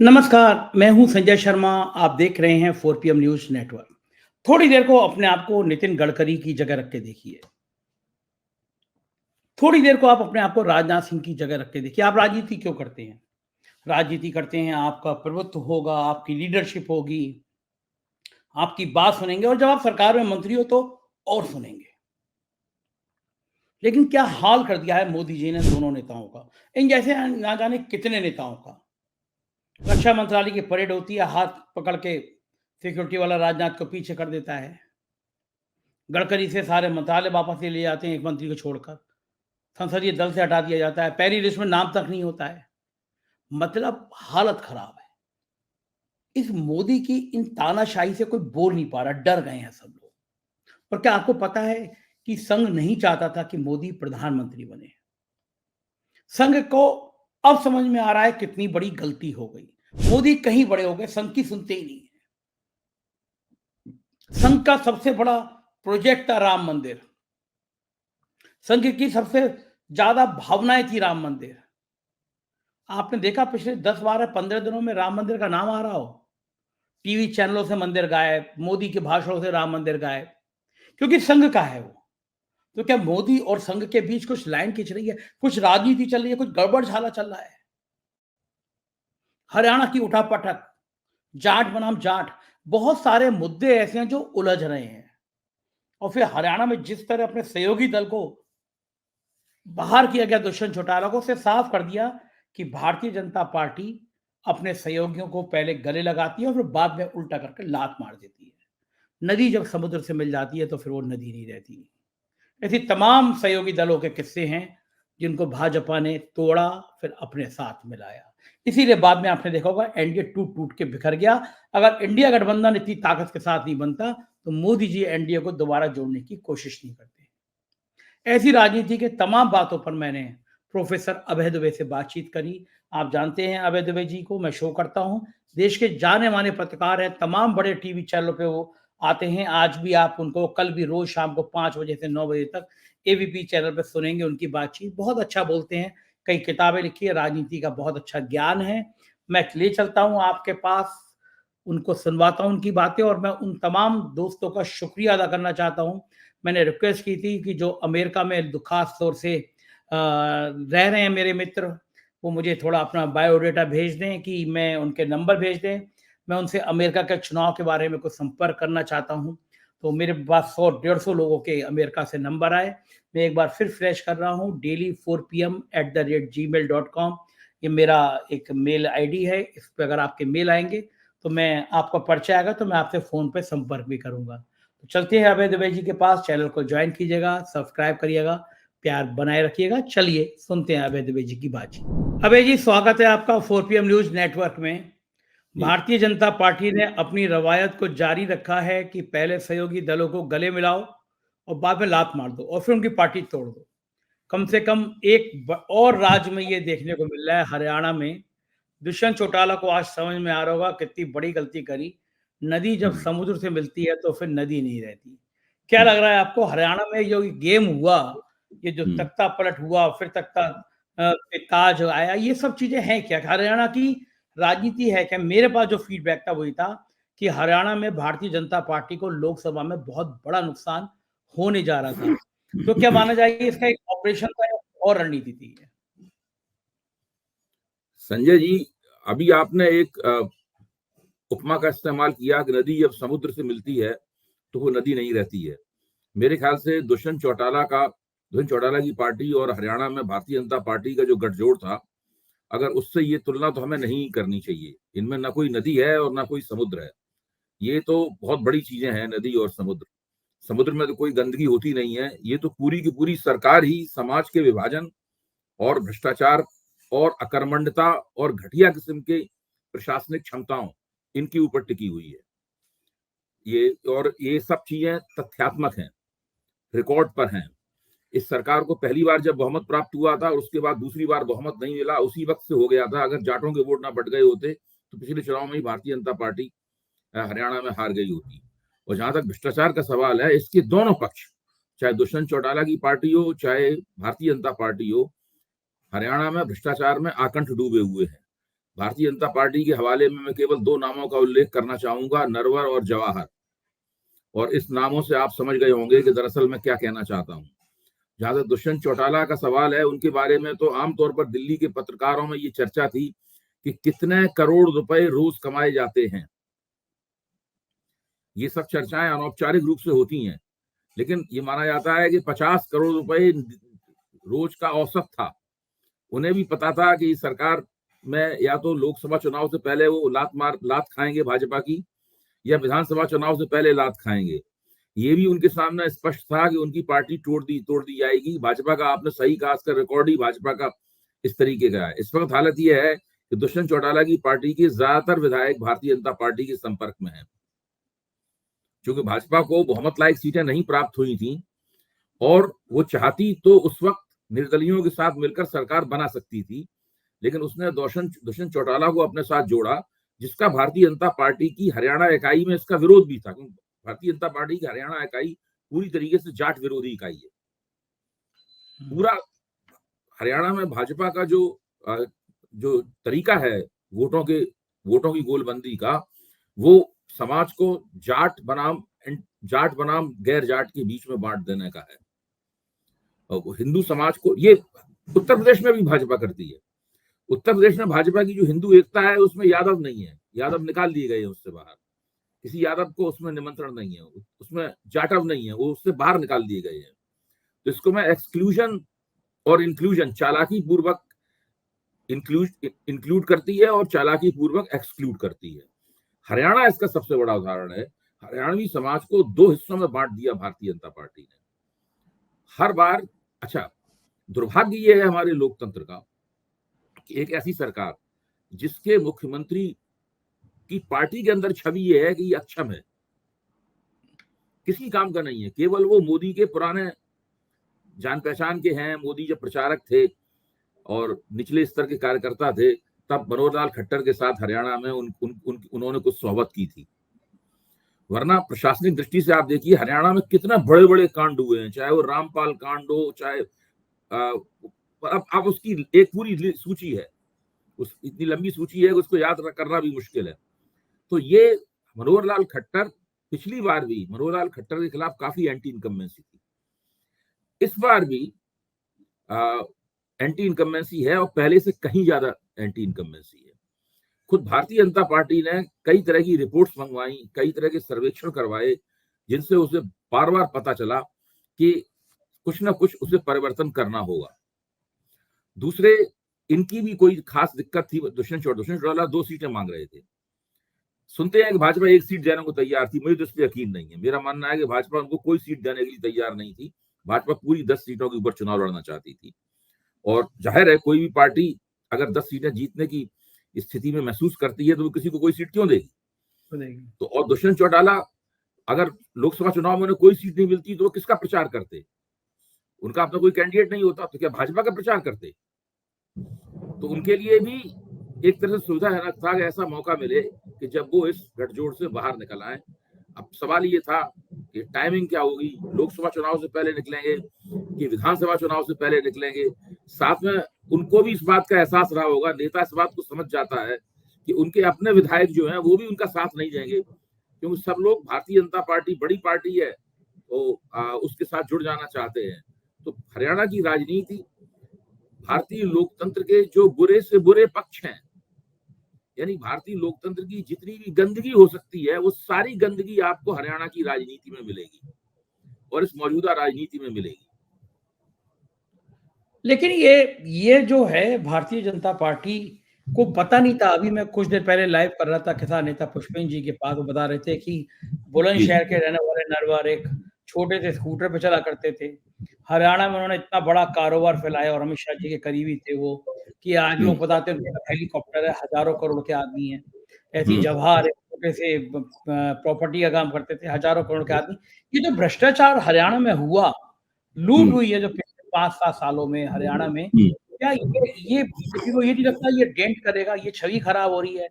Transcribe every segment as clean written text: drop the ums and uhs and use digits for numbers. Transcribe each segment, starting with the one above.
नमस्कार, मैं हूं संजय शर्मा। आप देख रहे हैं 4 PM न्यूज़ नेटवर्क। थोड़ी देर को अपने आप को नितिन गडकरी की जगह रख के देखिए। थोड़ी देर को आप अपने आप को राजनाथ सिंह की जगह रख के देखिए। आप राजनीति क्यों करते हैं? राजनीति करते हैं, आपका प्रभुत्व होगा, आपकी लीडरशिप होगी, आपकी बात सुनेंगे और जब आप सरकार में मंत्री हो तो और सुनेंगे। लेकिन क्या हाल कर दिया है मोदी जी ने दोनों नेताओं का, इन जैसे ना जाने कितने नेताओं का। रक्षा मंत्रालय की परेड होती है, हाथ पकड़ के सिक्योरिटी वाला राजनाथ को पीछे कर देता है। गडकरी से सारे मंत्रालय वापस ले लिए जाते हैं एक मंत्री को छोड़कर। संसदीय दल से हटा दिया जाता है, पहली लिस्ट में नाम तक नहीं होता है। मतलब हालत खराब है। इस मोदी की इन तानाशाही से कोई बोल नहीं पा रहा, डर गए हैं सब लोग। और क्या आपको पता है कि संघ नहीं चाहता था कि मोदी प्रधानमंत्री बने? संघ को अब समझ में आ रहा है कितनी बड़ी गलती हो गई। मोदी कहीं बड़े हो गए, संघ की सुनते ही नहीं है। संघ का सबसे बड़ा प्रोजेक्ट था राम मंदिर। संघ की सबसे ज्यादा भावनाएं थी राम मंदिर। आपने देखा पिछले 10, 12, 15 दिनों में राम मंदिर का नाम आ रहा हो? टीवी चैनलों से मंदिर गायब, मोदी के भाषणों से राम मंदिर गायब, क्योंकि संघ का है वो। तो क्या मोदी और संघ के बीच कुछ लाइन खिंच रही है, कुछ राजनीति चल रही है, कुछ गड़बड़ झाला चल रहा है? हरियाणा की उठापटक, जाट बनाम जाट, बहुत सारे मुद्दे ऐसे हैं जो उलझ रहे हैं। और फिर हरियाणा में जिस तरह अपने सहयोगी दल को बाहर किया गया, दुष्यंत चौटाला को, उससे साफ कर दिया कि भारतीय जनता पार्टी अपने सहयोगियों को पहले गले लगाती है और फिर बाद में उल्टा करके लात मार देती है। नदी जब समुद्र से मिल जाती है तो फिर वो नदी नहीं रहती। ऐसी तमाम सहयोगी दलों के किस्से हैं जिनको भाजपा ने तोड़ा, फिर अपने साथ मिलाया। इसीलिए बाद में आपने देखा होगा एनडीए टूट टूट के बिखर गया। अगर इंडिया गठबंधन इतनी ताकत के साथ नहीं बनता तो मोदी जी एनडीए को दोबारा जोड़ने की कोशिश नहीं करते। ऐसी राजनीति के तमाम बातों पर मैंने प्रोफेसर अभय दुबे से बातचीत करी। आप जानते हैं अभय दुबे जी को, मैं शो करता हूं। देश के जाने माने पत्रकार हैं, तमाम बड़े टीवी चैनलों पे वो आते हैं। आज भी आप उनको, कल भी, रोज शाम को 5 बजे से 9 बजे तक एबीपी चैनल पे सुनेंगे उनकी बातचीत। बहुत अच्छा बोलते हैं, कई किताबें लिखी है, राजनीति का बहुत अच्छा ज्ञान है। मैं ले चलता हूँ आपके पास, उनको सुनवाता हूँ उनकी बातें। और मैं उन तमाम दोस्तों का शुक्रिया अदा करना चाहता हूँ। मैंने रिक्वेस्ट की थी कि जो अमेरिका में खास तौर से रह रहे हैं मेरे मित्र, वो मुझे थोड़ा अपना बायोडाटा भेज दें, कि मैं उनके नंबर भेज दें। मैं उनसे अमेरिका के चुनाव के बारे में कुछ संपर्क करना चाहता हूँ। तो मेरे पास 100-150 लोगों के अमेरिका से नंबर आए। मैं एक बार फिर फ्रेश कर रहा हूँ, daily4pm@gmail.com। ये मेरा एक मेल आईडी है। इस पर अगर आपके मेल आएंगे तो मैं, आपका परिचय आएगा तो मैं आपसे फ़ोन पे संपर्क भी करूँगा। तो चलते हैं अभय दुबे जी के पास। चैनल को जॉइन कीजिएगा, सब्सक्राइब करिएगा, प्यार बनाए रखिएगा। चलिए सुनते हैं अभय दुबे जी की बातचीत। अभय जी, स्वागत है आपका 4 PM न्यूज़ नेटवर्क में। जी। भारतीय जनता पार्टी ने अपनी रवायत को जारी रखा है कि पहले सहयोगी दलों को गले मिलाओ और बाद में लात मार दो और फिर उनकी पार्टी तोड़ दो। कम से कम एक और राज्य में ये देखने को मिल रहा है, हरियाणा में। दुष्यंत चौटाला को आज समझ में आ रहा होगा कितनी बड़ी गलती करी। नदी जब हुँ, समुद्र से मिलती है तो फिर नदी नहीं रहती। क्या हुँ, लग रहा है आपको, हरियाणा में जो गेम हुआ, ये जो हुँ। तख्ता पलट हुआ, फिर तख्ता पे ताज आया, ये सब चीजें हैं क्या? हरियाणा की राजनीति है क्या? मेरे पास जो फीडबैक था वही था कि हरियाणा में भारतीय जनता पार्टी को लोकसभा में बहुत बड़ा नुकसान होने जा रहा था। तो क्या माना जाए कि इसका एक ऑपरेशन था या और रणनीति थी? संजय जी, अभी आपने एक उपमा का इस्तेमाल किया कि नदी जब समुद्र से मिलती है, तो वो नदी नहीं रहती है। मेरे ख्याल से दुष्यंत चौटाला की पार्टी और हरियाणा में भारतीय जनता पार्टी का जो गठजोड़ था, अगर उससे ये तुलना तो हमें नहीं करनी चाहिए। इनमें ना कोई नदी है और ना कोई समुद्र है। ये तो बहुत बड़ी चीज़ें हैं, नदी और समुद्र। समुद्र में तो कोई गंदगी होती नहीं है। ये तो पूरी की पूरी सरकार ही समाज के विभाजन और भ्रष्टाचार और अकर्मण्यता और घटिया किस्म के प्रशासनिक क्षमताओं, इनके ऊपर टिकी हुई है। ये सब चीजें तथ्यात्मक हैं, रिकॉर्ड पर हैं। इस सरकार को पहली बार जब बहुमत प्राप्त हुआ था और उसके बाद दूसरी बार बहुमत नहीं मिला, उसी वक्त से हो गया था। अगर जाटों के वोट ना बढ़ गए होते तो पिछले चुनाव में ही भारतीय जनता पार्टी हरियाणा में हार गई होती। और जहां तक भ्रष्टाचार का सवाल है, इसके दोनों पक्ष, चाहे दुष्यंत चौटाला की पार्टी हो चाहे भारतीय जनता पार्टी हो, हरियाणा में भ्रष्टाचार में आकंठ डूबे हुए हैं। भारतीय जनता पार्टी के हवाले में मैं केवल 2 नामों का उल्लेख करना चाहूंगा, नरवर और जवाहर। और इस नामों से आप समझ गए होंगे कि दरअसल मैं क्या कहना चाहता हूं। जहां तक दुष्यंत चौटाला का सवाल है, उनके बारे में तो आमतौर पर दिल्ली के पत्रकारों में ये चर्चा थी कि कितने करोड़ रुपए रोज कमाए जाते हैं। ये सब चर्चाएं अनौपचारिक रूप से होती हैं, लेकिन ये माना जाता है कि 50 करोड़ रुपए रोज का औसत था। उन्हें भी पता था कि सरकार में या तो लोकसभा चुनाव से पहले वो लात खाएंगे भाजपा की, या विधानसभा चुनाव से पहले लात खाएंगे। ये भी उनके सामने स्पष्ट था कि उनकी पार्टी तोड़ दी जाएगी। भाजपा का, आपने सही कहा, इसका रिकॉर्ड ही भाजपा का इस तरीके का है। इस वक्त हालत यह है कि दुष्यंत चौटाला की पार्टी के ज्यादातर विधायक भारतीय जनता पार्टी के संपर्क में हैं। क्योंकि भाजपा को बहुमत लायक सीटें नहीं प्राप्त हुई थी और वो चाहती तो उस वक्त निर्दलियों के साथ मिलकर सरकार बना सकती थी, लेकिन उसने दुष्यंत चौटाला को अपने साथ जोड़ा, जिसका भारतीय जनता पार्टी की हरियाणा इकाई में इसका विरोध भी था। क्योंकि भारतीय जनता पार्टी की हरियाणा इकाई पूरी तरीके से जाट विरोधी इकाई है। पूरा हरियाणा में भाजपा का जो तरीका है वोटों की गोलबंदी का, वो समाज को जाट बनाम गैर जाट के बीच में बांट देने का है। और हिंदू समाज को, ये उत्तर प्रदेश में भी भाजपा करती है। उत्तर प्रदेश में भाजपा की जो हिंदू एकता है उसमें यादव नहीं है, यादव निकाल दिए गए हैं उससे बाहर। किसी यादव को उसमें निमंत्रण नहीं है, उसमें जाटव नहीं है, वो उससे बाहर निकाल दिए गए हैं। तो इसको मैं एक्सक्लूजन और इंक्लूजन, चालाकी पूर्वक इंक्लूड करती है और चालाकी पूर्वक एक्सक्लूड करती है। हरियाणा इसका सबसे बड़ा उदाहरण है। हरियाणवी समाज को 2 हिस्सों में बांट दिया भारतीय जनता पार्टी ने हर बार। अच्छा, दुर्भाग्य ये है हमारे लोकतंत्र का कि एक ऐसी सरकार जिसके मुख्यमंत्री की पार्टी के अंदर छवि ये है कि ये अक्षम है, किसी काम का नहीं है, केवल वो मोदी के पुराने जान पहचान के हैं। मोदी जब प्रचारक थे और निचले स्तर के कार्यकर्ता थे, तब मनोहर लाल खट्टर के साथ हरियाणा में उन्होंने कुछ सोहबत की थी। वरना प्रशासनिक दृष्टि से आप देखिए हरियाणा में कितने बड़े बड़े कांड हुए हैं, चाहे वो रामपाल कांड हो, चाहे अब उसकी एक पूरी सूची है, इतनी लंबी सूची है कि उसको याद करना भी मुश्किल है। तो ये मनोहर लाल खट्टर, पिछली बार भी मनोहर लाल खट्टर के खिलाफ काफी एंटी इनकम्बेंसी थी, इस बार भी एंटी इनकम्बेंसी है और पहले से कहीं ज्यादा एंटी इनकम्बेंसी है। खुद भारतीय जनता पार्टी ने कई तरह की रिपोर्ट्स मंगवाई, कई तरह के सर्वेक्षण करवाए, जिनसे उसे बार बार पता चला कि कुछ ना कुछ उसे परिवर्तन करना होगा। दूसरे, इनकी भी कोई खास दिक्कत थी। दुष्यंत चौटाला 2 सीटें मांग रहे थे। सुनते हैं कि भाजपा 1 सीट देने को तैयार थी, मुझे तो इस पर यकीन नहीं है। मेरा मानना है कि भाजपा उनको कोई सीट देने के लिए तैयार नहीं थी। भाजपा पूरी 10 सीटों के ऊपर चुनाव लड़ना चाहती थी। और जाहिर है कोई भी पार्टी अगर 10 सीटें जीतने की स्थिति में महसूस करती है तो वो किसी को कोई सीट क्यों देगी। तो और दुष्यंत चौटाला, अगर लोकसभा चुनाव में उन्हें कोई सीट नहीं मिलती तो वो किसका प्रचार करते? उनका अपना कोई कैंडिडेट नहीं होता तो क्या भाजपा का प्रचार करते? तो उनके लिए भी एक तरह से सुविधाजनक था कि ऐसा मौका मिले कि जब वो इस गठजोड़ से बाहर निकल आए। अब सवाल ये था कि टाइमिंग क्या होगी, लोकसभा चुनाव से पहले निकलेंगे कि विधानसभा चुनाव से पहले निकलेंगे। साथ में उनको भी इस बात का एहसास रहा होगा, नेता इस बात को समझ जाता है कि उनके अपने विधायक जो हैं वो भी उनका साथ नहीं देंगे, क्योंकि सब लोग भारतीय जनता पार्टी बड़ी पार्टी है तो उसके साथ जुड़ जाना चाहते हैं। तो हरियाणा की राजनीति, भारतीय लोकतंत्र के जो बुरे से बुरे पक्ष हैं, यानी भारतीय लोकतंत्र की जितनी भी गंदगी हो सकती है, वो सारी गंदगी आपको हरियाणा की राजनीति में मिलेगी और इस मौजूदा राजनीति में मिलेगी। लेकिन ये जो है भारतीय जनता पार्टी को पता नहीं था। अभी मैं कुछ देर पहले लाइव कर रहा था किसान नेता पुष्पेंद्र जी के पास, वो बता रहे थे कि बुलंदशहर के रहने वाले नरवर एक छोटे से स्कूटर पे चला करते थे। हरियाणा में उन्होंने इतना बड़ा कारोबार फैलाया और अमित शाह जी के करीबी थे वो, कि आज लोग बताते हैं उनके हेलीकॉप्टर है, हजारों करोड़ के आदमी है। ऐसी जवाहर छोटे से प्रॉपर्टी का काम करते थे, हजारों करोड़ के आदमी। ये जो भ्रष्टाचार हरियाणा में हुआ, लूट हुई है जो 5-7 सालों में हरियाणा में, क्या ये बीजेपी को ये नहीं लगता ये डेंट करेगा? ये छवि खराब हो रही है।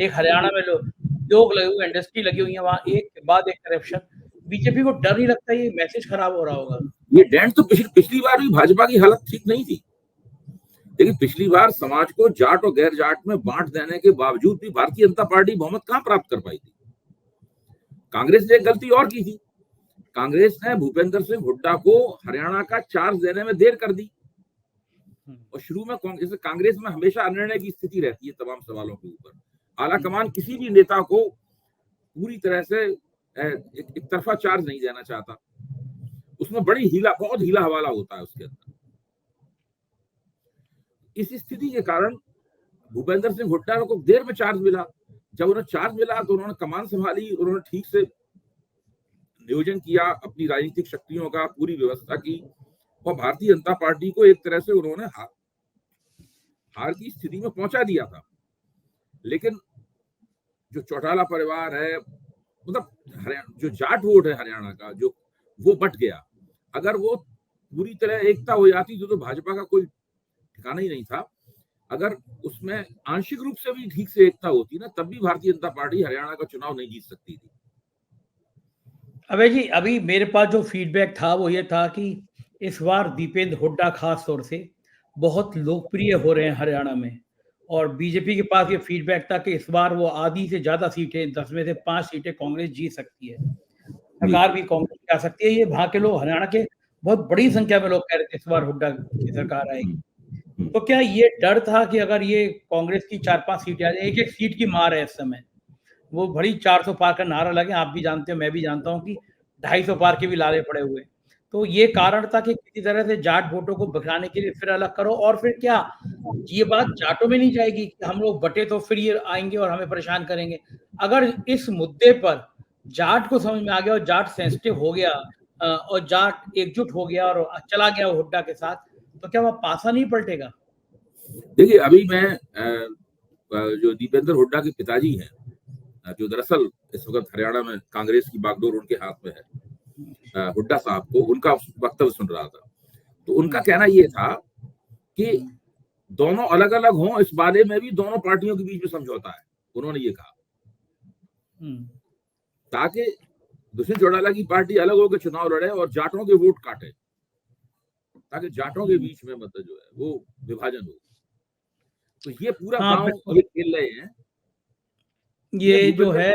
एक हरियाणा में लोग लगे हुए, इंडस्ट्री लगी हुई है, वहां एक के बाद एक करप्शन। बीजेपी को डर नहीं लगता ये मैसेज खराब हो रहा होगा? ये डेंट तो पिछली बार भी भाजपा की हालत ठीक नहीं थी। लेकिन पिछली बार समाज को जाट और गैर जाट में बांट देने के बावजूद भी भारतीय जनता पार्टी बहुमत कहां प्राप्त कर पाई थी। कांग्रेस ने एक गलती और की थी, कांग्रेस ने भूपेंद्र सिंह हुड्डा को हरियाणा का चार्ज देने में देर कर दी। और शुरू में कांग्रेस में हमेशा अनिर्णय की स्थिति रहती है तमाम सवालों के ऊपर। आलाकमान किसी भी नेता को पूरी तरह से एक तरफा चार्ज नहीं देना चाहता, उसमें बहुत हीला हवाला होता है उसके अंदर। इस स्थिति के कारण भूपेंद्र सिंह हुड्डा को देर में चार्ज मिला। जब उन्हें चार्ज मिला तो उन्होंने कमान संभाली, उन्होंने ठीक से नियोजन किया अपनी राजनीतिक शक्तियों का, पूरी व्यवस्था की, और भारतीय जनता पार्टी को एक तरह से उन्होंने हार की स्थिति में पहुंचा दिया था। लेकिन जो चौटाला परिवार है, मतलब जो जाट वोट है हरियाणा का, जो वो बट गया। अगर वो पूरी तरह एकता हो जाती तो भाजपा का कोई ठिकाना ही नहीं था। अगर उसमें आंशिक रूप से भी ठीक से एकता होती ना, तब भी भारतीय जनता पार्टी हरियाणा का चुनाव नहीं जीत सकती थी। अबे जी, अभी मेरे पास जो फीडबैक था वो ये था कि इस बार दीपेंद्र हुड्डा खास तौर से बहुत लोकप्रिय हो रहे हैं हरियाणा में, और बीजेपी के पास ये फीडबैक था कि इस बार वो आधी से ज्यादा सीटें, 10 में से 5 सीटें कांग्रेस जीत सकती है, सरकार भी कांग्रेस की आ सकती है। ये वहां के लोग, हरियाणा के बहुत बड़ी संख्या में लोग कह रहे थे इस बार हुड्डा की सरकार आएगी। तो क्या ये डर था कि अगर ये कांग्रेस की 4-5 सीटें आ जाए, एक एक सीट की मार है इस समय, वो बड़ी 400 पार का नारा लगे, आप भी जानते हो मैं भी जानता हूँ कि 250 पार के भी लारे पड़े हुए। तो ये कारण था कि किसी तरह से जाट वोटों को बचाने के लिए फिर अलग करो, और फिर क्या ये बात जाटों में नहीं जाएगी कि हम लोग बटे तो फिर ये आएंगे और हमें परेशान करेंगे। अगर इस मुद्दे पर जाट को समझ में आ गया और जाट सेंसिटिव हो गया और जाट एकजुट हो गया और चला गया हुड्डा के साथ, तो क्या वह पासा नहीं पलटेगा? देखिए, अभी मैं जो दीपेंद्र हुड्डा के पिताजी हैं, जो दरअसल इस वक्त हरियाणा में कांग्रेस की बागडोर उनके हाथ में है, हुड्डा साहब को, उनका वक्तव्य सुन रहा था। तो उनका कहना ये था कि दोनों अलग अलग हों, इस बारे में भी दोनों पार्टियों के बीच में समझौता है। उन्होंने ये कहा ताकि दुष्यंत चौटाला की पार्टी अलग होकर चुनाव लड़े और जाटों के वोट काटे, ताकि जाटों के बीच में मतलब जो है वो विभाजन हो। तो ये पूरा गांव ये खेल रहे हैं। ये जो है,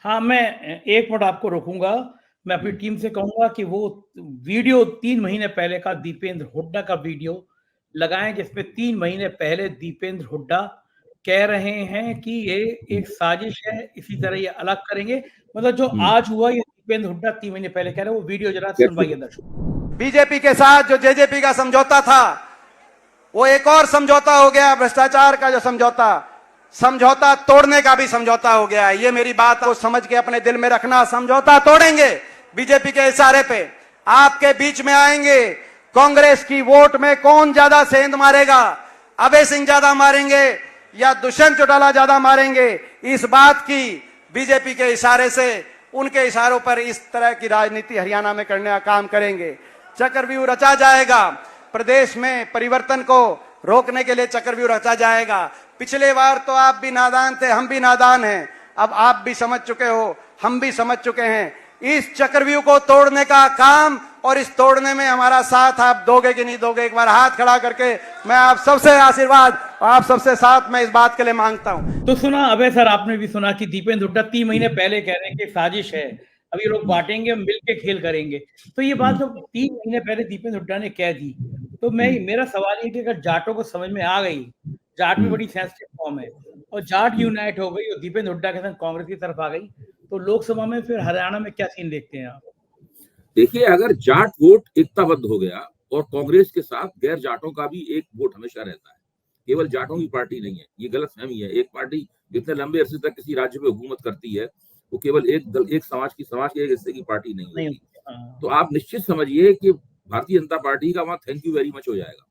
हाँ, मैं 1 मिनट आपको रोकूंगा। मैं अपनी टीम से कहूंगा कि वो वीडियो 3 महीने पहले का दीपेंद्र हुड्डा का वीडियो लगाएं, जिसमें 3 महीने पहले दीपेंद्र हुड्डा कह रहे हैं कि ये एक साजिश है, इसी तरह ये अलग करेंगे। मतलब जो आज हुआ, ये दीपेंद्र हुड्डा 3 महीने पहले कह रहे हैं। वो वीडियो जरा सुनवाइए दर्शक। बीजेपी के साथ जो जेजेपी का समझौता था, वो एक और समझौता हो गया, भ्रष्टाचार का जो समझौता तोड़ने का भी समझौता हो गया है। ये मेरी बात को समझ के अपने दिल में रखना। समझौता तोड़ेंगे बीजेपी के इशारे पे, आपके बीच में आएंगे। कांग्रेस की वोट में कौन ज्यादा सेंध मारेगा, अभय सिंह ज्यादा मारेंगे या दुष्यंत चौटाला ज्यादा मारेंगे, इस बात की बीजेपी के इशारे से, उनके इशारों पर इस तरह की राजनीति हरियाणा में करने का काम करेंगे। चक्रव्यूह रचा जाएगा, प्रदेश में परिवर्तन को रोकने के लिए चक्रव्यूह रचा जाएगा। पिछले बार तो आप भी नादान थे, हम भी नादान हैं, अब आप भी समझ चुके हो, हम भी समझ चुके हैं। इस चक्रव्यूह को तोड़ने का काम, और इस तोड़ने में हमारा साथ आप दोगे कि नहीं दोगे, एक बार हाथ खड़ा करके मैं आप सबसे आशीर्वाद, आप सबसे साथ मैं इस बात के लिए मांगता हूं। तो सुना अभय सर, आपने भी सुना कि दीपेंद्र हुड्डा 3 महीने पहले कह रहे हैं कि साजिश है, अब ये लोग बांटेंगे, मिलके खेल करेंगे। तो ये बात जब 3 महीने पहले दीपेंद्र हुड्डा ने कह दी, तो मेरा सवाल ये कि अगर जाटों को समझ में आ गई, जाट भी बड़ी सेंसिटिव फॉर्म है, और जाट यूनाइट हो गई और दीपेंद्र हुड्डा के साथ कांग्रेस की तरफ आ गई, तो लोकसभा में फिर हरियाणा में क्या सीन देखते हैं आप? देखिए, अगर जाट वोट एकताबद्ध हो गया और कांग्रेस के साथ गैर जाटों का भी एक वोट हमेशा रहता है, केवल जाटों की पार्टी नहीं है, ये गलतफहमी है। एक पार्टी जितने लंबे अरसे तक किसी राज्य में हुकूमत करती है, वो केवल एक समाज के एक हिस्से की पार्टी नहीं होती। तो आप निश्चित समझिए कि भारतीय जनता पार्टी का वहां थैंक यू वेरी मच हो जाएगा।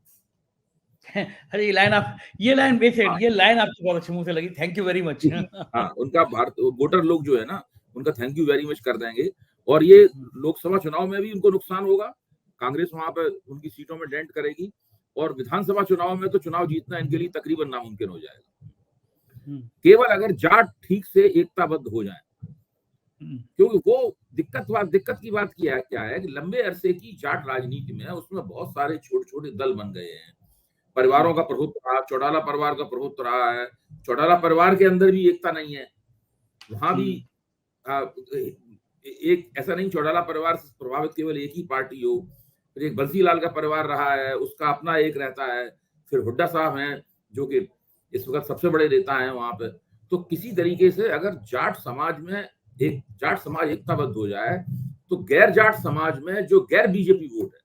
अरे ये लाइन आपकी बहुत अच्छे मुंह से लगी, थैंक यू वेरी मच। हाँ, उनका वोटर लोग जो है ना, उनका थैंक यू वेरी मच कर देंगे। और ये लोकसभा चुनाव में भी उनको नुकसान होगा, कांग्रेस वहां पर उनकी सीटों में डेंट करेगी, और विधानसभा चुनाव में तो चुनाव जीतना इनके लिए तकरीबन नामुमकिन हो जाएगा, केवल अगर जाट ठीक से एकताबद्ध हो जाए। क्योंकि वो दिक्कत की बात क्या है कि लंबे अरसे की जाट राजनीति में उसमें बहुत सारे छोटे छोटे दल बन गए हैं, परिवारों का प्रभुत्व रहा, चौटाला परिवार का प्रभुत्व रहा है। चौटाला परिवार के अंदर भी एकता नहीं है, वहां भी एक ऐसा नहीं चौटाला परिवार से प्रभावित केवल एक ही पार्टी हो। फिर एक बंसीलाल का परिवार रहा है, उसका अपना एक रहता है। फिर हुड्डा साहब हैं जो कि इस वक्त सबसे बड़े नेता हैं वहां पे। तो किसी तरीके से अगर जाट समाज में जाट समाज एकताबद्ध हो जाए तो गैर जाट समाज में जो गैर बीजेपी वोट है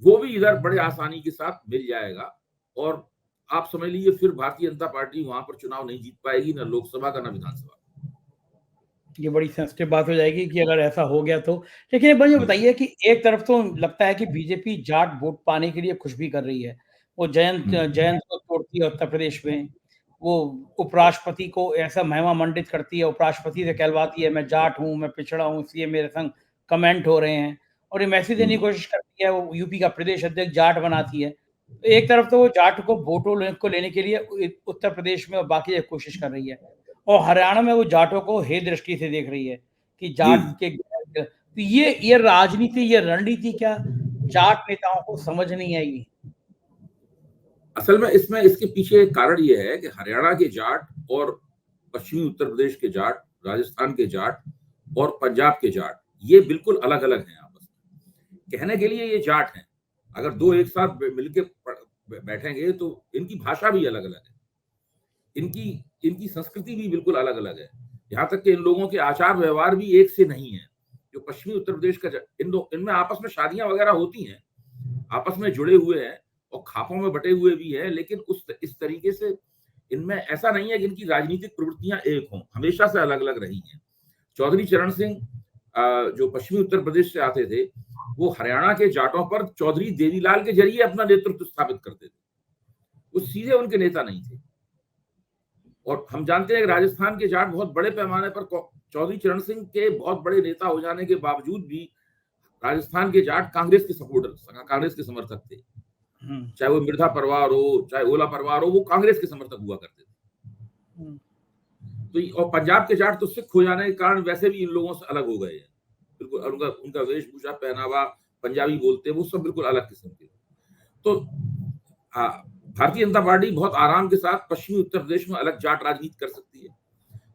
वो भी इधर बड़े आसानी के साथ मिल जाएगा। और आप समझ लीजिए फिर भारतीय जनता पार्टी वहां पर चुनाव नहीं जीत पाएगी, ना लोकसभा का ना विधानसभा। ये बड़ी सेंसिटिव बात हो जाएगी कि अगर ऐसा हो गया तो। लेकिन मुझे बताइए कि एक तरफ तो लगता है कि बीजेपी जाट वोट पाने के लिए कुछ भी कर रही है। वो जयंत को तोड़ती है उत्तर प्रदेश में, वो उपराष्ट्रपति को ऐसा महिमा मंडित करती है, उपराष्ट्रपति से कहलवाती है मैं जाट हूँ, मैं पिछड़ा हूँ, इसलिए मेरे संग कमेंट हो रहे हैं, और ये मैसेज देने की कोशिश करती है। वो यूपी का प्रदेश अध्यक्ष जाट बनाती है। तो एक तरफ तो वो जाट को वोटों को लेने के लिए उत्तर प्रदेश में और बाकी कोशिश कर रही है, और हरियाणा में वो जाटों को हे दृष्टि से देख रही है कि जाट के। तो ये राजनीति, ये रणनीति क्या जाट नेताओं को समझ नहीं आएगी? असल में इसमें इसके पीछे एक कारण ये है कि हरियाणा के जाट और पश्चिमी उत्तर प्रदेश के जाट, राजस्थान के जाट और पंजाब के जाट ये बिल्कुल अलग अलग हैं आपस में। कहने के लिए ये जाट हैं, अगर दो एक साथ मिलकर बैठेंगे तो इनकी भाषा भी अलग अलग है, इनकी संस्कृति भी बिल्कुल अलग अलग है। यहाँ तक कि इन लोगों के आचार व्यवहार भी एक से नहीं है। जो पश्चिमी उत्तर प्रदेश का इनमें आपस में शादियां वगैरह होती हैं, आपस में जुड़े हुए हैं और खापों में बटे हुए भी हैं, लेकिन इस तरीके से इनमें ऐसा नहीं है कि इनकी राजनीतिक प्रवृत्तियां एक हों, हमेशा से अलग अलग रही हैं। चौधरी चरण सिंह जो पश्चिमी उत्तर प्रदेश से आते थे, वो हरियाणा के जाटों पर चौधरी देवीलाल के जरिए अपना नेतृत्व स्थापित करते थे, वो सीधे उनके नेता नहीं थे। और हम जानते हैं कि राजस्थान के जाट बहुत बड़े पैमाने पर चौधरी चरण सिंह के बहुत बड़े नेता हो जाने के बावजूद भी राजस्थान के जाट कांग्रेस के सपोर्टर, कांग्रेस के समर्थक थे। चाहे वो मिर्धा परिवार हो, चाहे ओला परिवार हो, वो कांग्रेस के समर्थक हुआ करते थे। तो और पंजाब के जाट तो सिख हो जाने के कारण वैसे भी इन लोगों से अलग हो गए हैं बिल्कुल। उनका वेशभूषा, पहनावा, पंजाबी बोलते हैं, वो सब बिल्कुल अलग किस्म के। तो भारतीय जनता पार्टी बहुत आराम के साथ पश्चिमी उत्तर प्रदेश में अलग जाट राजनीति कर सकती है,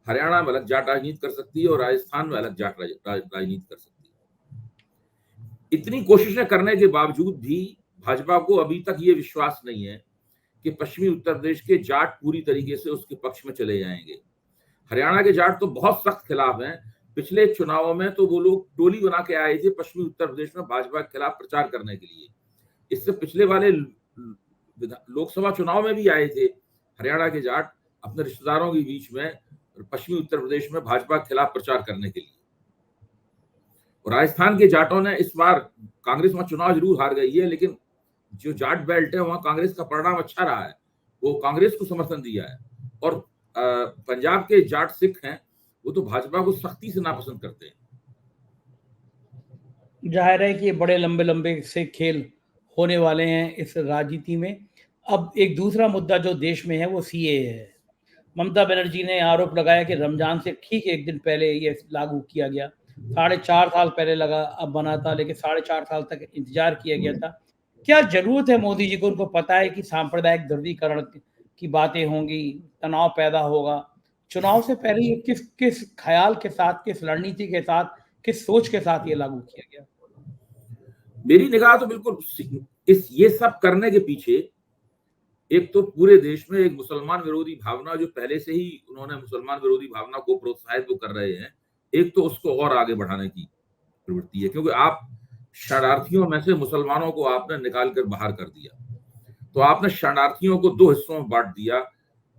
हरियाणा में अलग जाट राजनीति कर सकती है और राजस्थान में अलग जाट राजनीति कर सकती है। इतनी कोशिशें करने के बावजूद भी भाजपा को अभी तक ये विश्वास नहीं है कि पश्चिमी उत्तर प्रदेश के जाट पूरी तरीके से उसके पक्ष में चले जाएंगे। हरियाणा के जाट तो बहुत सख्त खिलाफ हैं। पिछले चुनावों में तो वो लोग टोली बना के आए थे पश्चिमी उत्तर प्रदेश में भाजपा के खिलाफ प्रचार करने के लिए। इससे पिछले वाले लोकसभा चुनाव में भी आए थे हरियाणा के जाट अपने रिश्तेदारों के बीच में पश्चिमी उत्तर प्रदेश में भाजपा के खिलाफ प्रचार करने के लिए। और राजस्थान के जाटों ने इस बार, कांग्रेस वहां चुनाव जरूर हार गई है, लेकिन जो जाट बेल्ट है वहां कांग्रेस का परिणाम अच्छा रहा है, वो कांग्रेस को समर्थन दिया है। और पंजाब के जाट सिख हैं, वो तो भाजपा को सख्ती से नापसंद करते हैं। जाहिर है कि ये बड़े लंबे लंबे से खेल होने वाले हैं इस राजनीति में। अब एक दूसरा मुद्दा जो देश में है वो सीएए है। ममता बनर्जी ने आरोप लगाया कि रमजान से ठीक एक दिन पहले ये लागू किया गया। 4.5 साल पहले लगा, अब बना था, लेकिन 4.5 साल तक इंतजार किया गया था। क्या जरूरत है मोदी जी को? उनको पता है कि सांप्रदायिक ध्रुवीकरण की बातें होंगी, तनाव पैदा होगा। चुनाव से पहले ये किस ख्याल के साथ, किस रणनीति के साथ, किस सोच के साथ ये लागू किया गया? मेरी निगाह तो बिल्कुल ये सब करने के पीछे एक तो पूरे देश में एक मुसलमान विरोधी भावना, जो पहले से ही उन्होंने मुसलमान विरोधी भावना को प्रोत्साहित तो कर रहे हैं, एक तो उसको और आगे बढ़ाने की प्रवृत्ति है। क्योंकि आप शरणार्थियों में से मुसलमानों को आपने निकाल कर बाहर कर दिया, तो आपने शरणार्थियों को 2 हिस्सों में बांट दिया,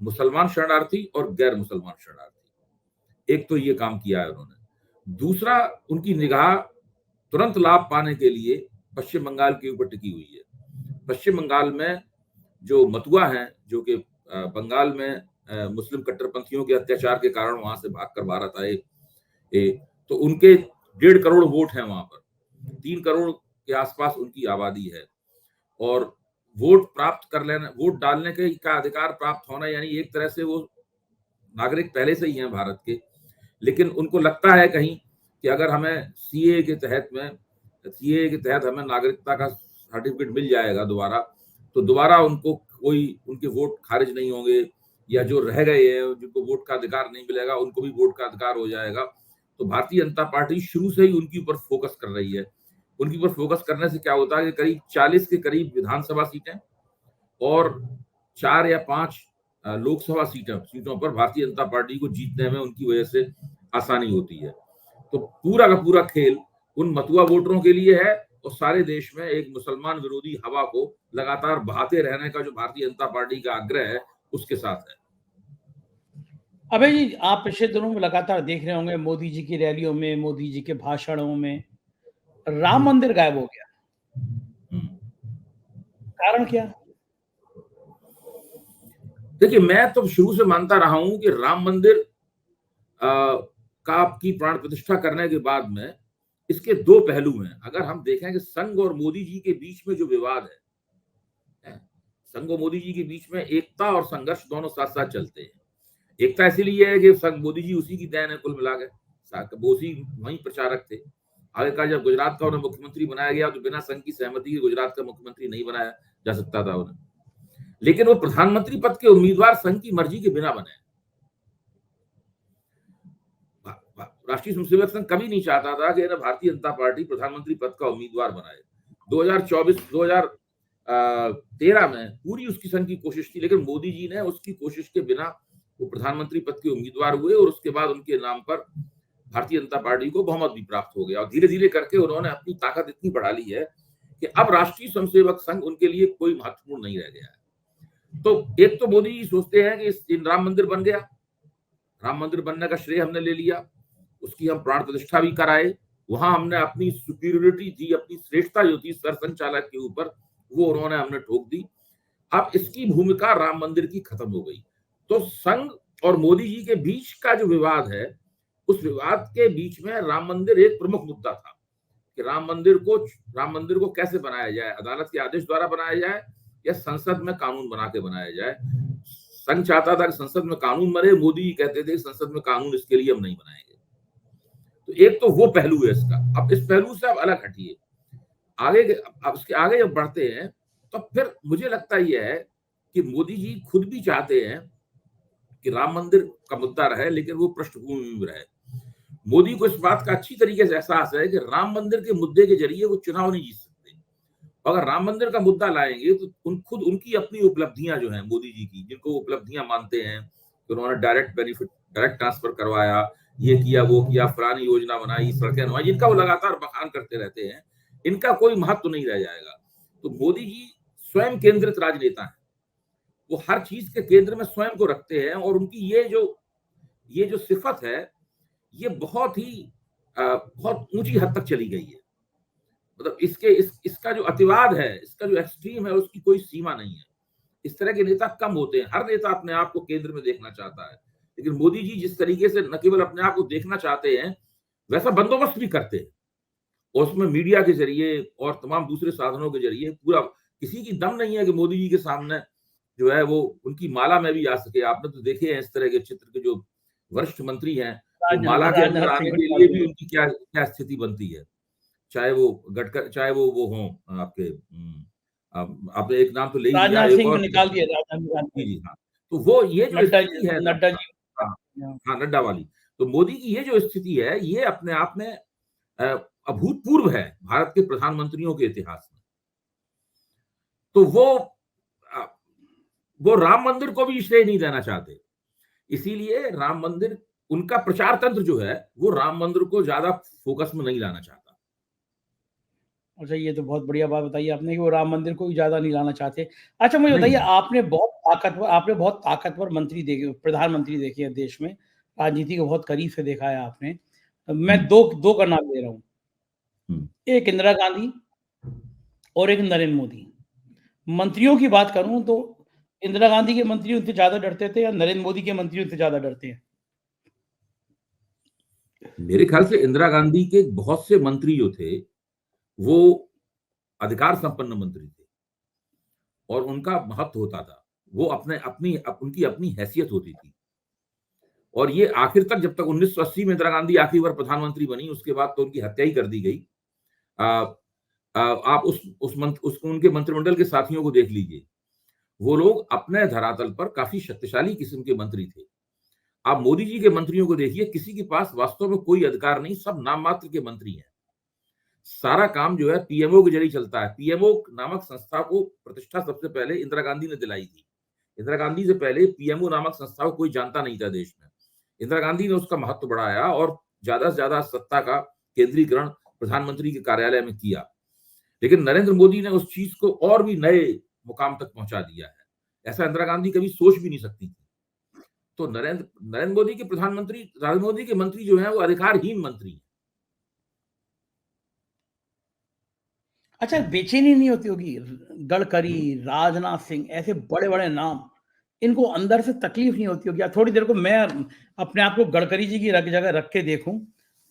मुसलमान शरणार्थी और गैर मुसलमान शरणार्थी। एक तो ये काम किया है उन्होंने। दूसरा, उनकी निगाह तुरंत लाभ पाने के लिए पश्चिम बंगाल के ऊपर टिकी हुई है। पश्चिम बंगाल में जो मतुआ हैं, जो कि बंगाल में मुस्लिम कट्टरपंथियों के अत्याचार के कारण वहां से भागकर भारत आए, तो उनके 1.5 करोड़ वोट हैं वहां पर। 3 करोड़ के आसपास उनकी आबादी है। और वोट प्राप्त कर लेना, वोट डालने का अधिकार प्राप्त होना, यानी एक तरह से वो नागरिक पहले से ही हैं भारत के। लेकिन उनको लगता है कहीं कि अगर हमें सीएए के तहत हमें नागरिकता का सर्टिफिकेट मिल जाएगा दोबारा, तो दोबारा उनको कोई उनके वोट खारिज नहीं होंगे, या जो रह गए हैं जिनको वोट का अधिकार नहीं मिलेगा उनको भी वोट का अधिकार हो जाएगा। तो भारतीय जनता पार्टी शुरू से ही उनके ऊपर फोकस कर रही है। उनके ऊपर फोकस करने से क्या होता है कि करीब 40 के करीब विधानसभा सीटें और 4 या 5 लोकसभा सीटों पर भारतीय जनता पार्टी को जीतने में उनकी वजह से आसानी होती है। तो पूरा का पूरा खेल उन मतुआ वोटरों के लिए है और सारे देश में एक मुसलमान विरोधी हवा को लगातार बहाते रहने का जो भारतीय जनता पार्टी का आग्रह है उसके साथ है। अभय जी, आप पिछले दिनों में लगातार देख रहे होंगे मोदी जी की रैलियों में, मोदी जी के भाषणों में राम मंदिर गायब हो गया। कारण क्या? देखिए, मैं तो शुरू से मानता रहा हूं कि राम मंदिर की प्राण प्रतिष्ठा करने के बाद में इसके दो पहलू हैं। अगर हम देखें कि संघ और मोदी जी के बीच में जो विवाद है, संघ और मोदी जी के बीच में एकता और संघर्ष दोनों साथ साथ चलते हैं। एकता इसीलिए है कि संघ मोदी जी उसी की देन है, कुल मिला के वो उसी वही प्रचारक थे। आगे का जब गुजरात का उन्हें मुख्यमंत्री बनाया गया तो बिना संघ की सहमति के गुजरात का मुख्यमंत्री नहीं बनाया जा सकता था उन्हें, लेकिन वो प्रधानमंत्री पद के उम्मीदवार संघ की मर्जी के बिना बने। राष्ट्रीय स्वयंसेवक संघ कभी नहीं चाहता था कि भारतीय जनता पार्टी प्रधानमंत्री पद का उम्मीदवार बनाए। 2013 में पूरी उसकी संघ की कोशिश थी, लेकिन मोदी जी ने उसकी कोशिश के बिना वो प्रधानमंत्री पद के उम्मीदवार हुए और उसके बाद उनके नाम पर भारतीय जनता पार्टी को बहुमत भी प्राप्त हो गया। और धीरे धीरे करके उन्होंने अपनी ताकत इतनी बढ़ा ली है कि अब राष्ट्रीय स्वयंसेवक संघ उनके लिए कोई महत्वपूर्ण नहीं रह गया है। तो एक तो मोदी जी सोचते हैं कि राम मंदिर बन गया, राम मंदिर बनने का श्रेय हमने ले लिया, उसकी हम प्राण प्रतिष्ठा भी कराए, वहां हमने अपनी सुपीरियरिटी दी, अपनी श्रेष्ठता जो थी सरसंघचालक के ऊपर वो उन्होंने हमने ठोक दी। अब इसकी भूमिका राम मंदिर की खत्म हो गई। तो संघ और मोदी जी के बीच का जो विवाद है, उस विवाद के बीच में राम मंदिर एक प्रमुख मुद्दा था कि राम मंदिर को कैसे बनाया जाए, अदालत के आदेश द्वारा बनाया जाए या संसद में कानून बना के बनाया जाए। संघ चाहता था कि संसद में कानून बने, मोदी जी कहते थे संसद में कानून इसके लिए हम नहीं बनाएंगे। तो एक तो वो पहलू है इसका। अब इस पहलू से आप अलग हटिए, अब उसके आगे जब बढ़ते हैं तो फिर मुझे लगता यह है कि मोदी जी खुद भी चाहते हैं कि राम मंदिर का मुद्दा रहे, लेकिन वो पृष्ठभूमि में रहे। मोदी को इस बात का अच्छी तरीके से एहसास है कि राम मंदिर के मुद्दे के जरिए वो चुनाव नहीं जीत सकते। अगर राम मंदिर का मुद्दा लाएंगे तो खुद उनकी अपनी उपलब्धियां जो हैं मोदी जी की, जिनको उपलब्धियां मानते हैं कि उन्होंने डायरेक्ट ट्रांसफर करवाया, ये किया, वो किया, फलानी योजना बनाई, सड़कें बनवाई, जिनका वो लगातार बखान करते रहते हैं, इनका कोई महत्व नहीं रह जाएगा। तो मोदी जी स्वयं केंद्रित राजनेता हैं, वो हर चीज के केंद्र में स्वयं को रखते हैं और उनकी ये जो सिफत है ये बहुत ऊंची हद तक चली गई है। मतलब इसका जो अतिवाद है, इसका जो एक्सट्रीम है, उसकी कोई सीमा नहीं है। इस तरह के नेता कम होते हैं। हर नेता अपने आप को केंद्र में देखना चाहता है, लेकिन मोदी जी जिस तरीके से न केवल अपने आप को देखना चाहते हैं, वैसा बंदोबस्त भी करते हैं और उसमें मीडिया के जरिए और तमाम दूसरे साधनों के जरिए पूरा, किसी की दम नहीं है कि मोदी जी के सामने जो है वो उनकी माला में भी आ सके। आपने तो देखे हैं इस तरह के चित्र के जो वरिष्ठ मंत्री हैं, तो माला के अंदर आने के लिए भी उनकी क्या स्थिति बनती है, चाहे वो गडकर, चाहे वो हो आपके आपने एक नाम तो ले लिया, एक और निकाल दिया राजनाथ जी हाँ। तो वो ये जो स्थिति है नड्डा जी, हाँ नड्डा वाली, तो मोदी की ये जो स्थिति है ये अपने आप में अभूतपूर्व है भारत के प्रधानमंत्रियों के इतिहास में। तो वो राम मंदिर को भी श्रेय नहीं देना चाहते, इसीलिए राम मंदिर, उनका प्रचार तंत्र जो है वो राम मंदिर को ज्यादा फोकस में नहीं लाना चाहता। अच्छा, ये तो बहुत बढ़िया बात बताई आपने कि वो राम मंदिर को ज्यादा नहीं लाना चाहते। अच्छा, मुझे बताइए, आपने बहुत ताकतवर मंत्री देखे, प्रधानमंत्री देखे हैं देश में, राजनीति को बहुत करीब से देखा है आपने। मैं दो का नाम ले रहा हूँ, एक इंदिरा गांधी और एक नरेंद्र मोदी। मंत्रियों की बात करूं तो इंदिरा गांधी के मंत्री उनसे ज्यादा डरते थे या नरेंद्र मोदी के मंत्री उनसे ज्यादा डरते हैं? मेरे ख्याल से इंदिरा गांधी के बहुत से मंत्री जो थे वो अधिकार संपन्न मंत्री थे और उनका महत्व होता था, वो उनकी अपनी हैसियत होती थी। और ये आखिर तक, जब तक 1980 में इंदिरा गांधी आखिरी बार प्रधानमंत्री बनी, उसके बाद तो उनकी हत्या ही कर दी गई। आप उनके मंत्रिमंडल के साथियों को देख लीजिए, वो लोग अपने धरातल पर काफी शक्तिशाली किस्म के मंत्री थे। आप मोदी जी के मंत्रियों को देखिए, किसी के पास वास्तव में कोई अधिकार नहीं, सब नाम मात्र के मंत्री हैं। सारा काम जो है पीएमओ के जरिए चलता है। पीएमओ नामक संस्था को प्रतिष्ठा सबसे पहले इंदिरा गांधी ने दिलाई थी। इंदिरा गांधी से पहले पीएमओ नामक संस्था को कोई जानता नहीं था देश में। इंदिरा गांधी ने उसका महत्व बढ़ाया और ज्यादा से ज्यादा सत्ता का केंद्रीकरण प्रधानमंत्री के कार्यालय में किया। लेकिन नरेंद्र मोदी ने उस चीज को और भी नए मुकाम तक पहुंचा दिया है। ऐसा इंदिरा गांधी कभी सोच भी नहीं सकती थी। तो नरेंद्र मोदी के प्रधानमंत्री, नरेंद्र मोदी के मंत्री जो है वो अधिकारहीन मंत्री हैं। अच्छा, बेचैनी नहीं होती होगी? गडकरी, राजनाथ सिंह, ऐसे बड़े बड़े नाम, इनको अंदर से तकलीफ नहीं होती होगी? थोड़ी देर को मैं अपने आप को गडकरी जी की जगह रख के देखूं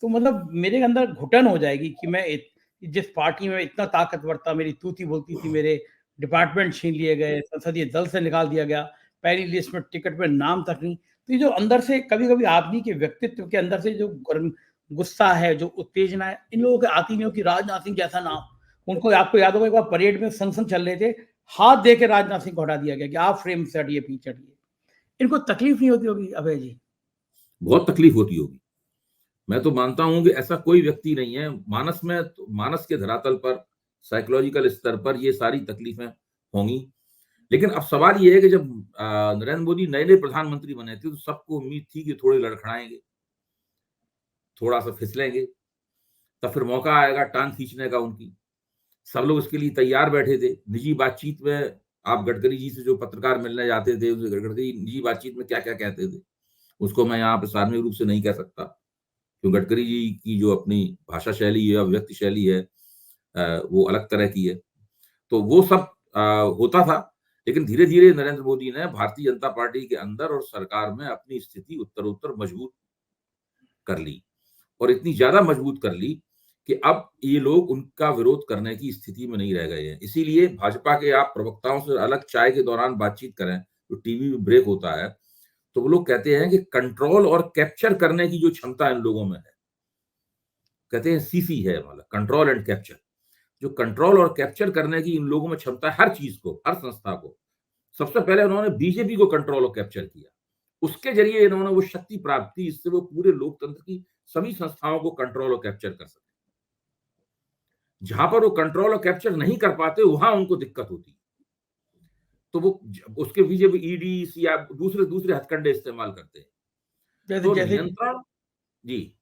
तो मतलब मेरे अंदर घुटन हो जाएगी कि मैं जिस पार्टी में इतना ताकतवर था, मेरी तूती बोलती थी, मेरे डिपार्टमेंट छीन लिए गए, संसदीय दल से निकाल दिया गया, पहली लिस्ट में टिकट पे नाम तक नहीं। तो ये जो अंदर से कभी कभी आदमी के व्यक्तित्व के अंदर से जो गुस्सा है, जो उत्तेजना है, इन लोगों के आती नहीं हो कि राजनाथ सिंह जैसा नाम, उनको आपको याद होगा एक बार परेड में संग चल रहे थे, हाथ दे के राजनाथ सिंह को हटा दिया गया कि आप फ्रेम से हटिए, पीछे हटिए। इनको तकलीफ नहीं होती होगी अभय जी? बहुत तकलीफ होती होगी। मैं तो मानता हूं कि ऐसा कोई व्यक्ति नहीं है मानस में, मानस के धरातल पर, साइकोलॉजिकल स्तर पर ये सारी तकलीफें होंगी। लेकिन अब सवाल ये है कि जब नरेंद्र मोदी नए नए प्रधानमंत्री बने थे तो सबको उम्मीद थी कि थोड़े लड़खड़ाएंगे, थोड़ा सा फिसलेंगे, तब फिर मौका आएगा टांग खींचने का उनकी। सब लोग इसके लिए तैयार बैठे थे। निजी बातचीत में आप गडकरी जी से जो पत्रकार मिलने जाते थे, गडकरी निजी बातचीत में क्या क्या कहते थे उसको मैं यहाँ प्रसारणीय रूप से नहीं कह सकता, क्यों गडकरी जी की जो अपनी भाषा शैली है, व्यक्ति शैली है, वो अलग तरह की है। तो वो सब होता था। लेकिन धीरे धीरे नरेंद्र मोदी ने भारतीय जनता पार्टी के अंदर और सरकार में अपनी स्थिति उत्तरोत्तर मजबूत कर ली, और इतनी ज्यादा मजबूत कर ली कि अब ये लोग उनका विरोध करने की स्थिति में नहीं रह गए हैं। इसीलिए भाजपा के आप प्रवक्ताओं से अलग चाय के दौरान बातचीत करें, तो टीवी में ब्रेक होता है, तो वो लोग कहते हैं कि कंट्रोल और कैप्चर करने की जो क्षमता इन लोगों में है, कहते हैं सीसी है, मतलब कंट्रोल एंड कैप्चर। जो कंट्रोल और कैप्चर करने की इन लोगों में क्षमता है, हर चीज को, हर संस्था को। सबसे पहले उन्होंने बीजेपी को कंट्रोल और कैप्चर किया, उसके जरिए इन्होंने वो शक्ति प्राप्त की जिससे वो पूरे लोकतंत्र की सभी संस्थाओं को कंट्रोल और कैप्चर कर सके। जहां पर वो कंट्रोल और कैप्चर नहीं कर पाते वहां उनको दिक्कत होती है, तो वो उसके पीछे ईडी या दूसरे दूसरे हथकंडे इस्तेमाल करते हैं। तो नियंत्रण, जी,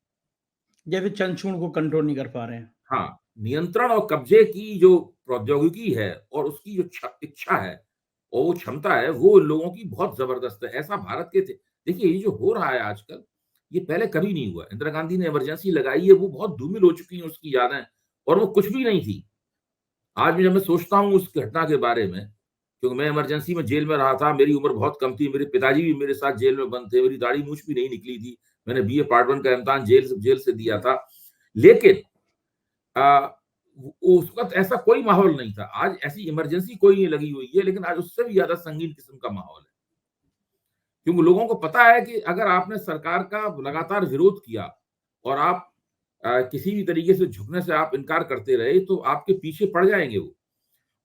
जैसे चंचूड़ को कंट्रोल नहीं कर पा रहे हैं। हाँ, नियंत्रण और कब्जे की जो प्रौद्योगिकी है और उसकी जो इच्छा है और वो क्षमता है, वो लोगों की बहुत जबरदस्त है। ऐसा भारत के थे, देखिए ये जो हो रहा है आजकल, ये पहले कभी नहीं हुआ। इंदिरा गांधी ने इमरजेंसी लगाई है, वो बहुत धूमिल हो चुकी है उसकी यादें, और वो कुछ भी नहीं थी। आज भी जब मैं सोचता हूँ उस घटना के बारे में, क्योंकि मैं इमरजेंसी में जेल में रहा था, मेरी उम्र बहुत कम थी, मेरे पिताजी भी मेरे साथ जेल में बंद थे, मेरी दाढ़ी मूछ भी नहीं निकली थी, मैंने बीए पार्ट 1 का इम्तिहान जेल से दिया था। लेकिन उस वक्त ऐसा कोई माहौल नहीं था। आज ऐसी इमरजेंसी कोई नहीं लगी हुई है, लेकिन आज उससे भी ज्यादा संगीन किस्म का माहौल है, क्योंकि लोगों को पता है कि अगर आपने सरकार का लगातार विरोध किया और आप किसी भी तरीके से झुकने से आप इनकार करते रहे, तो आपके पीछे पड़ जाएंगे वो।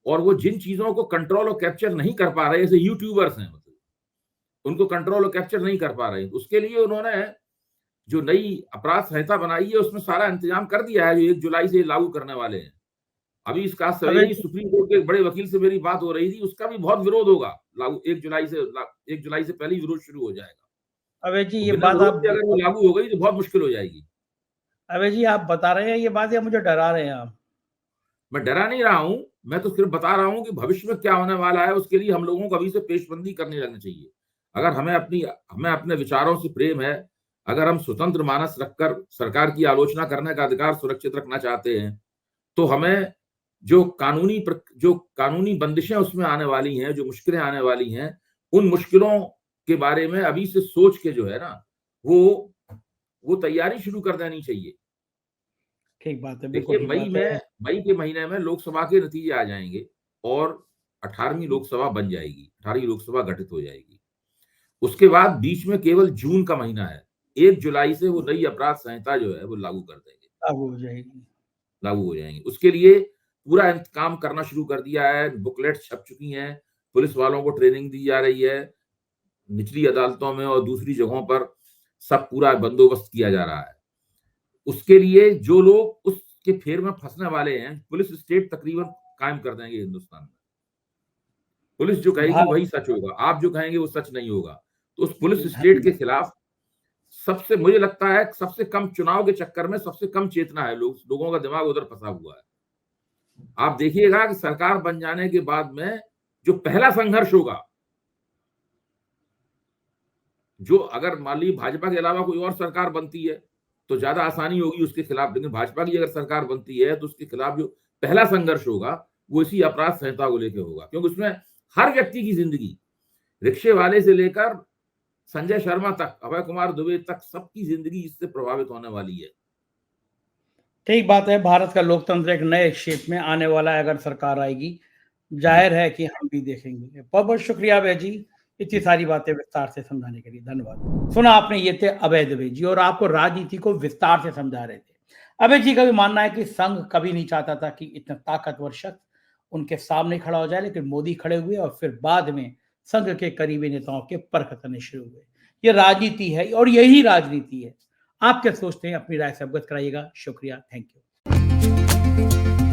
और वो जिन चीजों को कंट्रोल और कैप्चर नहीं कर पा रहे, जैसे यूट्यूबर्स हैं, मतलब उनको कंट्रोल और कैप्चर नहीं कर पा रहे, उसके लिए उन्होंने जो नई अपराध संहिता बनाई है उसमें सारा इंतजाम कर दिया है, जो 1 जुलाई से लागू करने वाले हैं। अभी इसका सवेरे सुप्रीम कोर्ट के एक बड़े वकील से मेरी बात हो रही थी, उसका भी बहुत विरोध होगा लागू 1 जुलाई से पहले ही विरोध शुरू हो जाएगा। अबे जी, ये बिना बात विरोध आप के अगर वो लागू हो गई तो बहुत मुश्किल हो जाएगी। अबे जी, आप बता रहे हैं ये बात या मुझे डरा रहे हैं आप? मैं डरा नहीं रहा हूं, मैं तो सिर्फ बता रहा हूं कि भविष्य में क्या होने वाला है, उसके लिए हम लोगों को अभी से पेशबंदी करने लगनी चाहिए। अगर हमें अपने विचारों से प्रेम है, अगर हम स्वतंत्र मानस रखकर सरकार की आलोचना करने का अधिकार सुरक्षित रखना चाहते हैं, तो हमें जो कानूनी बंदिशें उसमें आने वाली हैं, जो मुश्किलें आने वाली हैं, उन मुश्किलों के बारे में अभी से सोच के जो है ना, वो तैयारी शुरू कर देनी चाहिए। ठीक बात है, देखिए, बिल्कुल ठीक बात है। मई के महीने में लोकसभा के नतीजे आ जाएंगे और 18वीं लोकसभा बन जाएगी, 18वीं लोकसभा गठित हो जाएगी। उसके बाद बीच में केवल जून का महीना है, 1 जुलाई से वो नई अपराध संहिता जो है वो लागू कर देंगे, लागू हो जाएगी। लागू हो जाएंगे। उसके लिए पूरा काम करना शुरू कर दिया है, बुकलेट छप चुकी हैं, पुलिस वालों को ट्रेनिंग दी जा रही है, निचली अदालतों में और दूसरी जगहों पर सब पूरा बंदोबस्त किया जा रहा है। उसके लिए जो लोग उसके फेर में फंसने वाले हैं, पुलिस स्टेट तकरीबन कायम कर देंगे हिंदुस्तान में। पुलिस जो कहेगी वही सच होगा, आप जो कहेंगे वो सच नहीं होगा। तो उस पुलिस स्टेट के खिलाफ सबसे, मुझे लगता है सबसे कम चुनाव के चक्कर में सबसे कम चेतना है, लोगों का दिमाग उधर फंसा हुआ है। आप देखिएगा कि सरकार बन जाने के बाद में जो पहला संघर्ष होगा, जो अगर मान लीजिए भाजपा के अलावा कोई और सरकार बनती है तो ज्यादा आसानी होगी उसके खिलाफ, लेकिन भाजपा की अगर सरकार बनती है तो उसके खिलाफ जो पहला संघर्ष होगा वो इसी अपराध संहिता को लेकर होगा, क्योंकि उसमें हर व्यक्ति की जिंदगी, रिक्शे वाले से लेकर संजय शर्मा तक, अभय कुमार दुबे तक, सबकी जिंदगी इससे प्रभावित होने वाली है। ठीक बात है। भारत का लोकतंत्र एक नए शेप में आने वाला है अगर सरकार आएगी, जाहिर है कि हम भी देखेंगे। बहुत बहुत शुक्रिया अभय जी, इतनी सारी बातें विस्तार से समझाने के लिए, धन्यवाद। सुना आपने, ये थे अभय दुबे जी और आपको राजनीति को विस्तार से समझा रहे थे। अभय जी का भी मानना है कि संघ कभी नहीं चाहता था कि इतना ताकतवर शख्स उनके सामने खड़ा हो जाए, लेकिन मोदी खड़े हुए और फिर बाद में संघ के करीबी नेताओं के परख करने शुरू हुए। ये राजनीति है और यही राजनीति है। आप क्या सोचते हैं, अपनी राय से अवगत कराइएगा। शुक्रिया, थैंक यू।